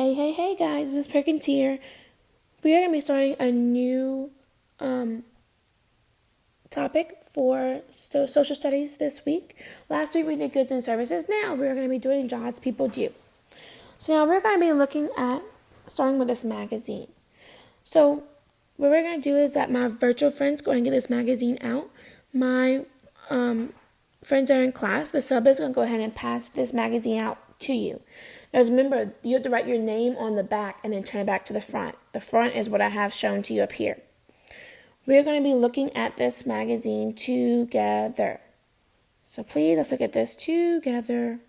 Hey guys, Miss Perkins here. We are going to be starting a new topic for social studies this week. Last week we did goods and services. Now we're going to be doing jobs people do. So now we're going to be looking at starting with this magazine. So what we're going to do is that my virtual friends go ahead and get this magazine out. My friends are in class. The sub is going to go ahead and pass this magazine out to you. Now remember, you have to write your name on the back and then turn it back to the front. The front is what I have shown to you up here. We're going to be looking at this magazine together. So please, let's look at this together.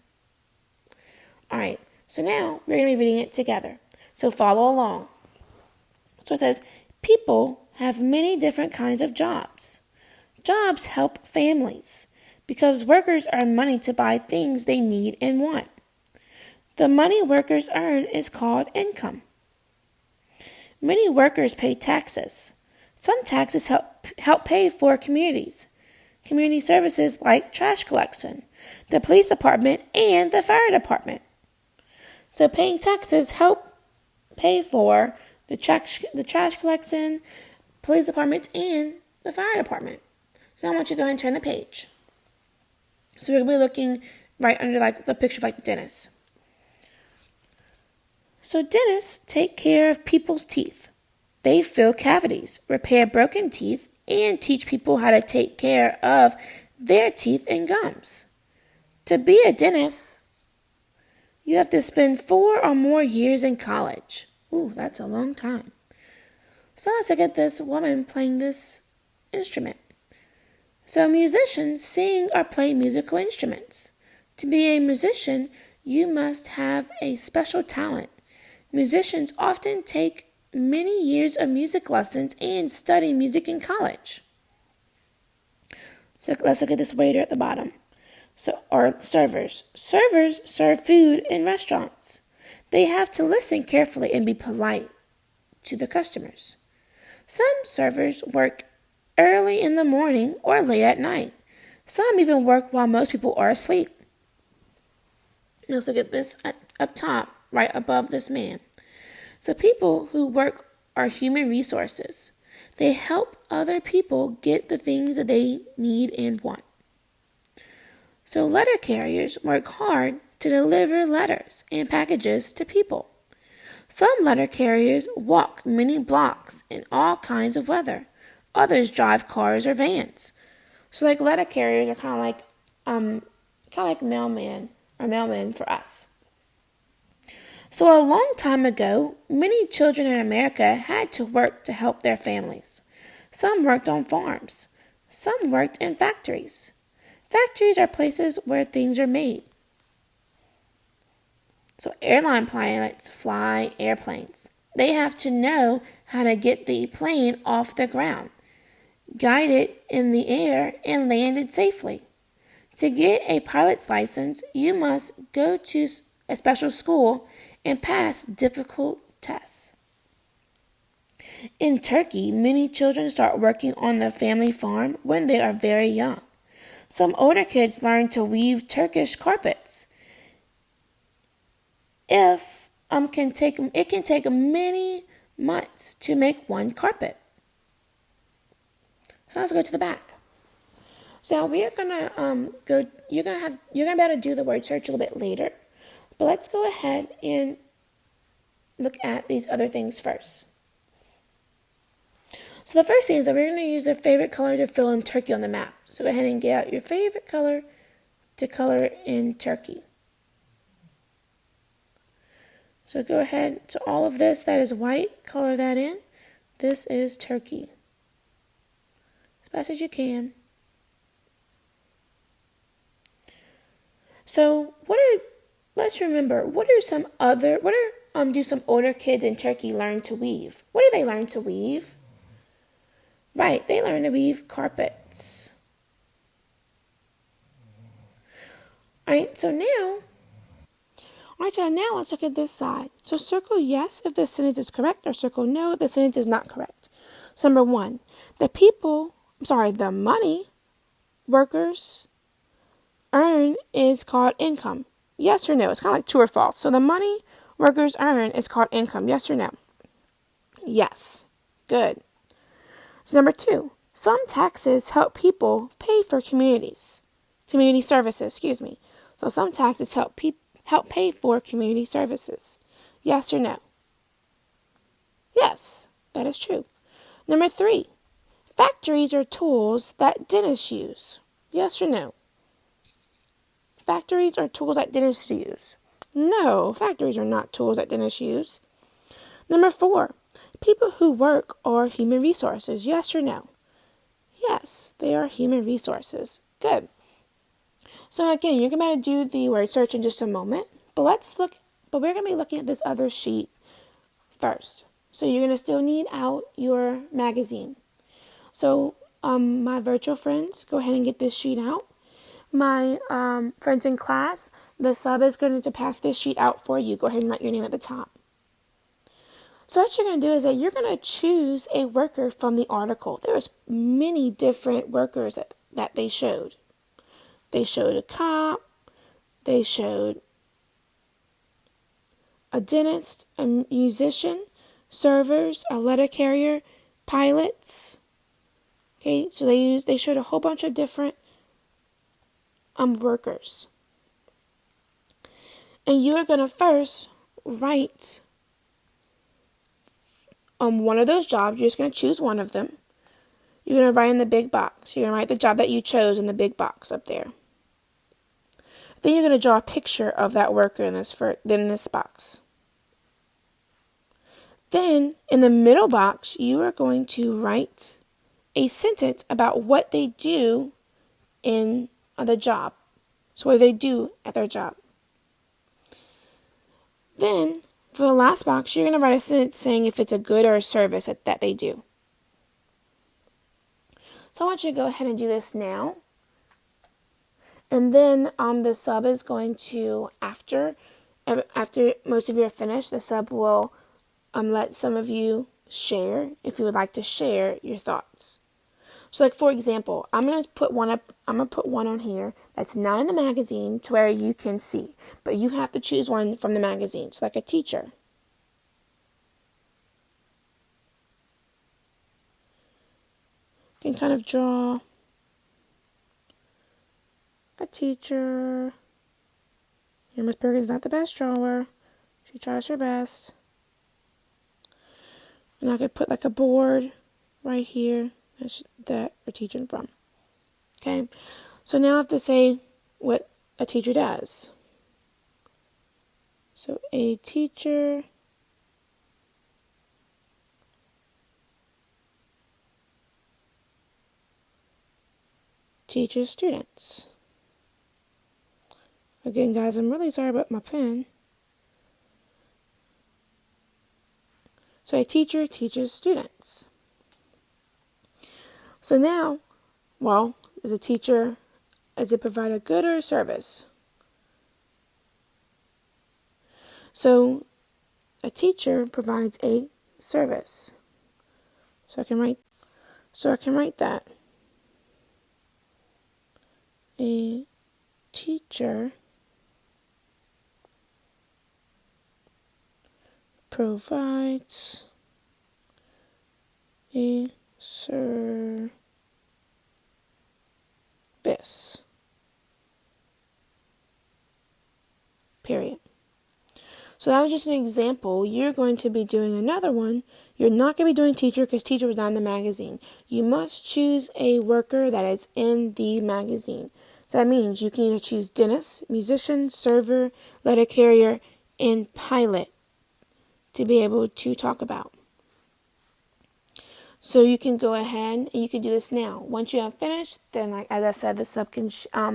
Alright, so now we're going to be reading it together. So follow along. So it says, people have many different kinds of jobs. Jobs help families because workers earn money to buy things they need and want. The money workers earn is called income. Many workers pay taxes. Some taxes help pay for community services like trash collection, the police department, and the fire department. So paying taxes help pay for the trash collection, police department, and the fire department. So I want you to go ahead and turn the page. So we're going to be looking right under the picture of the dentist. So dentists take care of people's teeth. They fill cavities, repair broken teeth, and teach people how to take care of their teeth and gums. To be a dentist, you have to spend 4 or more years in college. Ooh, that's a long time. So let's look at this woman playing this instrument. So musicians sing or play musical instruments. To be a musician, you must have a special talent. Musicians often take many years of music lessons and study music in college. So let's look at this waiter at the bottom. Or servers. Servers serve food in restaurants. They have to listen carefully and be polite to the customers. Some servers work early in the morning or late at night. Some even work while most people are asleep. Let's look at this up top, right above this man. So people who work are human resources. They help other people get the things that they need and want. So letter carriers work hard to deliver letters and packages to people. Some letter carriers walk many blocks in all kinds of weather. Others drive cars or vans. So letter carriers are kind of like mailmen for us. So a long time ago, many children in America had to work to help their families. Some worked on farms. Some worked in factories. Factories are places where things are made. So airline pilots fly airplanes. They have to know how to get the plane off the ground, guide it in the air, and land it safely. To get a pilot's license, you must go to a special school and pass difficult tests. In Turkey, many children start working on the family farm when they are very young. Some older kids learn to weave Turkish carpets. It can take many months to make one carpet. So let's go to the back. So we're gonna You're gonna be able to do the word search a little bit later, but let's go ahead and look at these other things first. So the first thing is that we're going to use our favorite color to fill in Turkey on the map. So go ahead and get out your favorite color to color in Turkey. So go ahead to all of this that is white, color that in. This is Turkey. As fast as you can. So let's remember, do some older kids in Turkey learn to weave? What do they learn to weave? Right, they learn to weave carpets. Alright, so now let's look at this side. So circle yes if the sentence is correct, or circle no if the sentence is not correct. So number 1, the money workers earn is called income. Yes or no? It's kind of like true or false. So the money workers earn is called income. Yes or no? Yes. Good. So number 2, some taxes help people pay for community services, So some taxes help pay for community services. Yes or no? Yes, that is true. Number 3, factories are tools that dentists use. Yes or no? Factories are tools that dentists use. No, factories are not tools that dentists use. Number 4, people who work are human resources. Yes or no? Yes, they are human resources. Good. So again, you're going to do the word search in just a moment, but we're going to be looking at this other sheet first. So you're going to still need out your magazine. So my virtual friends, go ahead and get this sheet out. My friends in class, the sub is going to pass this sheet out for you. Go ahead and write your name at the top. So what you're going to do is that you're going to choose a worker from the article. There's many different workers that they showed. They showed a cop. They showed a dentist, a musician, servers, a letter carrier, pilots. Okay, so they showed a whole bunch of different workers. And you are going to first write one of those jobs. You're just going to choose one of them. You're going to write in the big box. You're going to write the job that you chose in the big box up there. Then you're going to draw a picture of that worker in this box. Then in the middle box, you are going to write a sentence about what they do in the job. So what do they do at their job? Then for the last box, you're going to write a sentence saying if it's a good or a service that they do. So I want you to go ahead and do this now. And then the sub is going to, after most of you are finished, the sub will let some of you share if you would like to share your thoughts. So like for example, I'm gonna put one on here that's not in the magazine to where you can see. But you have to choose one from the magazine. So like a teacher. You can kind of draw a teacher. Miss Bergen's not the best drawer. She tries her best. And I could put like a board right here that we're teaching from. Okay, so now I have to say what a teacher does. So a teacher teaches students. Again, guys, I'm really sorry about my pen. So a teacher teaches students. So now, does it provide a good or a service? So a teacher provides a service. So I can write that. A teacher provides a service. Period. So that was just an example. You're going to be doing another one. You're not going to be doing teacher because teacher was not in the magazine. You must choose a worker that is in the magazine. So that means you can either choose dentist, musician, server, letter carrier, and pilot to be able to talk about. So you can go ahead and you can do this now. Once you have finished, then like as I said, the sub can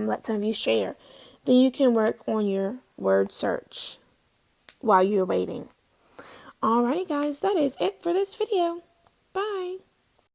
let some of you share. Then you can work on your word search while you're waiting. Alrighty guys, that is it for this video. Bye.